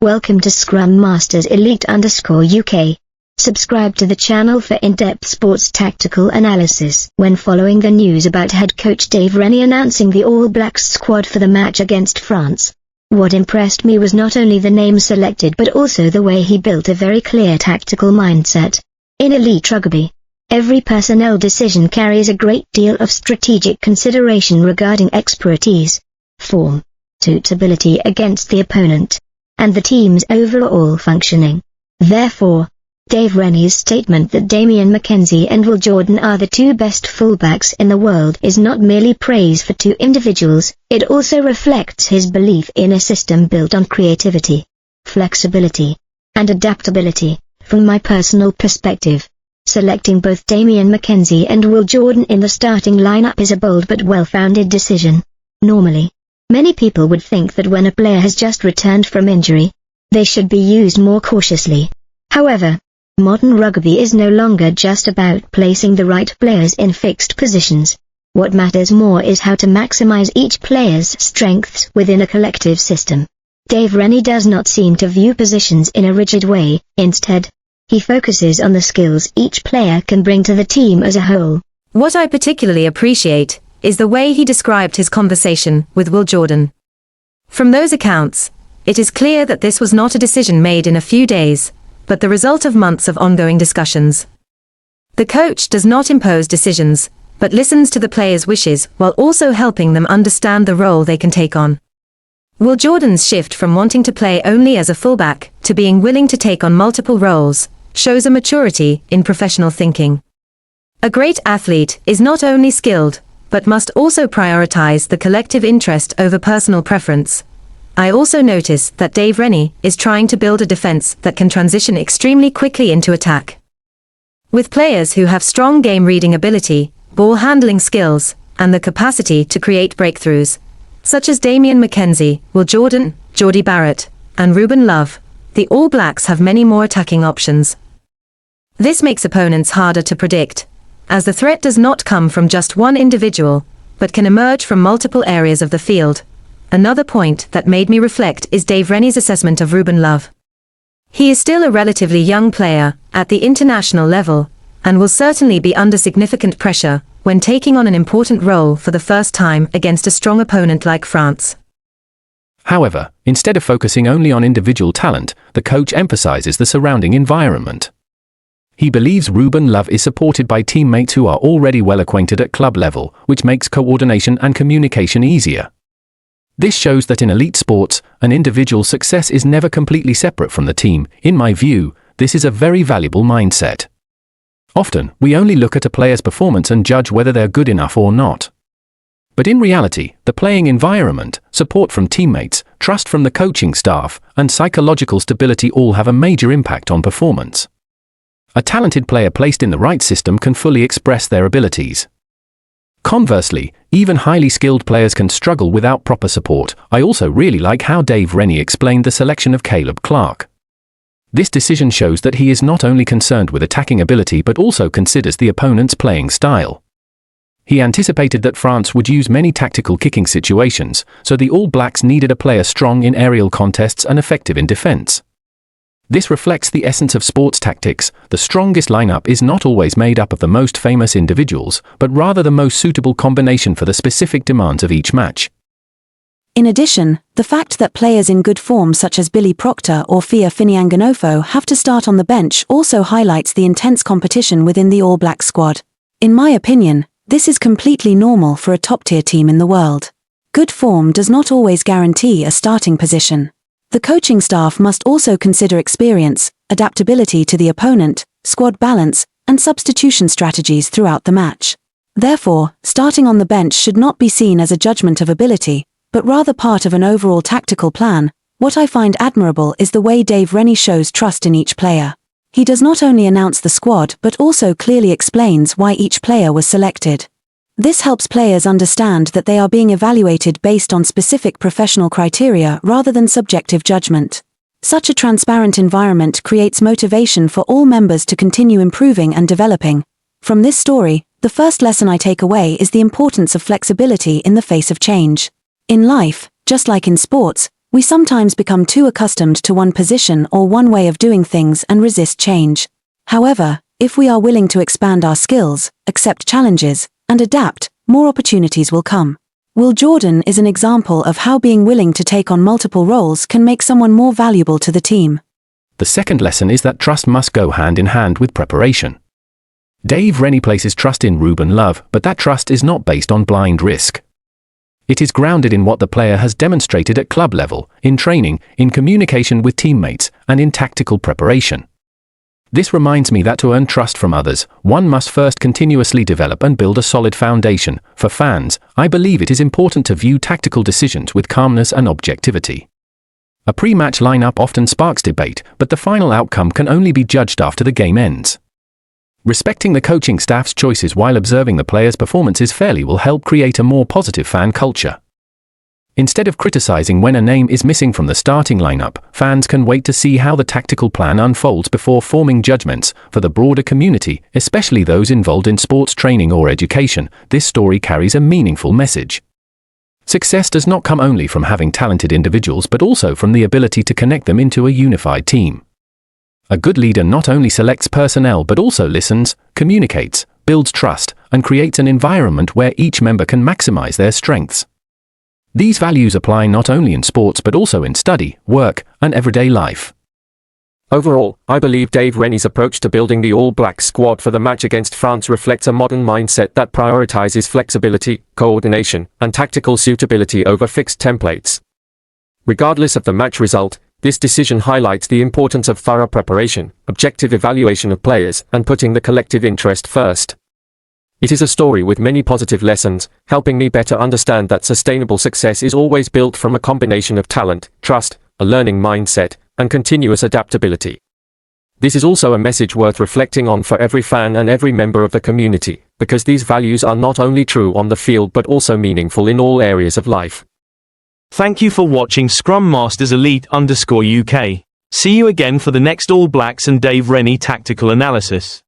Welcome to Scrum Masters Elite_UK. Subscribe to the channel for in-depth sports tactical analysis. When following the news about head coach Dave Rennie announcing the All Blacks squad for the match against France, what impressed me was not only the names selected but also the way he built a very clear tactical mindset. In elite rugby, every personnel decision carries a great deal of strategic consideration regarding expertise, form, suitability against the opponent, and the team's overall functioning. Therefore, Dave Rennie's statement that Damian McKenzie and Jordie are the two best fullbacks in the world is not merely praise for two individuals, it also reflects his belief in a system built on creativity, flexibility, and adaptability. From my personal perspective, selecting both Damian McKenzie and Jordie in the starting lineup is a bold but well-founded decision. Normally, many people would think that when a player has just returned from injury, they should be used more cautiously. However, modern rugby is no longer just about placing the right players in fixed positions. What matters more is how to maximize each player's strengths within a collective system. Dave Rennie does not seem to view positions in a rigid way. Instead, he focuses on the skills each player can bring to the team as a whole. What I particularly appreciate is the way he described his conversation with Jordie. From those accounts, it is clear that this was not a decision made in a few days, but the result of months of ongoing discussions. The coach does not impose decisions, but listens to the players' wishes while also helping them understand the role they can take on. Jordie's shift from wanting to play only as a fullback to being willing to take on multiple roles shows a maturity in professional thinking. A great athlete is not only skilled, but must also prioritize the collective interest over personal preference. I also notice that Dave Rennie is trying to build a defense that can transition extremely quickly into attack. With players who have strong game-reading ability, ball-handling skills, and the capacity to create breakthroughs, such as Damian McKenzie, Jordie, Barrett, and Ruben, the All Blacks have many more attacking options. This makes opponents harder to predict, as the threat does not come from just one individual, but can emerge from multiple areas of the field. Another point that made me reflect is Dave Rennie's assessment of Ruben. He is still a relatively young player at the international level, and will certainly be under significant pressure when taking on an important role for the first time against a strong opponent like France. However, instead of focusing only on individual talent, the coach emphasizes the surrounding environment. He believes Ruben is supported by teammates who are already well acquainted at club level, which makes coordination and communication easier. This shows that in elite sports, an individual's success is never completely separate from the team. In my view, this is a very valuable mindset. Often, we only look at a player's performance and judge whether they're good enough or not. But in reality, the playing environment, support from teammates, trust from the coaching staff, and psychological stability all have a major impact on performance. A talented player placed in the right system can fully express their abilities. Conversely, even highly skilled players can struggle without proper support. I also really like how Dave Rennie explained the selection of Caleb Clarke. This decision shows that he is not only concerned with attacking ability but also considers the opponent's playing style. He anticipated that France would use many tactical kicking situations, so the All Blacks needed a player strong in aerial contests and effective in defense. This reflects the essence of sports tactics. The strongest lineup is not always made up of the most famous individuals, but rather the most suitable combination for the specific demands of each match. In addition, the fact that players in good form such as Billy Proctor or Fia Finianganofo have to start on the bench also highlights the intense competition within the All Black squad. In my opinion, this is completely normal for a top-tier team in the world. Good form does not always guarantee a starting position. The coaching staff must also consider experience, adaptability to the opponent, squad balance, and substitution strategies throughout the match. Therefore, starting on the bench should not be seen as a judgment of ability, but rather part of an overall tactical plan. What I find admirable is the way Dave Rennie shows trust in each player. He does not only announce the squad but also clearly explains why each player was selected. This helps players understand that they are being evaluated based on specific professional criteria rather than subjective judgment. Such a transparent environment creates motivation for all members to continue improving and developing. From this story, the first lesson I take away is the importance of flexibility in the face of change. In life, just like in sports, We sometimes become too accustomed to one position or one way of doing things and resist change. However, if we are willing to expand our skills, accept challenges, and adapt, more opportunities will come. Will Jordan is an example of how being willing to take on multiple roles can make someone more valuable to the team. The second lesson is that trust must go hand in hand with preparation. Dave Rennie places trust in Ruben Love, but that trust is not based on blind risk. It is grounded in what the player has demonstrated at club level, in training, in communication with teammates, and in tactical preparation. This reminds me that to earn trust from others, one must first continuously develop and build a solid foundation. For fans, I believe it is important to view tactical decisions with calmness and objectivity. A pre-match lineup often sparks debate, but the final outcome can only be judged after the game ends. Respecting the coaching staff's choices while observing the players' performances fairly will help create a more positive fan culture. Instead of criticizing when a name is missing from the starting lineup, fans can wait to see how the tactical plan unfolds before forming judgments. For the broader community, especially those involved in sports training or education, this story carries a meaningful message. Success does not come only from having talented individuals but also from the ability to connect them into a unified team. A good leader not only selects personnel but also listens, communicates, builds trust, and creates an environment where each member can maximize their strengths. These values apply not only in sports but also in study, work, and everyday life. Overall, I believe Dave Rennie's approach to building the All Blacks squad for the match against France reflects a modern mindset that prioritizes flexibility, coordination, and tactical suitability over fixed templates. Regardless of the match result, this decision highlights the importance of thorough preparation, objective evaluation of players, and putting the collective interest first. It is a story with many positive lessons, helping me better understand that sustainable success is always built from a combination of talent, trust, a learning mindset, and continuous adaptability. This is also a message worth reflecting on for every fan and every member of the community, because these values are not only true on the field but also meaningful in all areas of life. Thank you for watching Scrum Masters Elite_UK. See you again for the next All Blacks and Dave Rennie tactical analysis.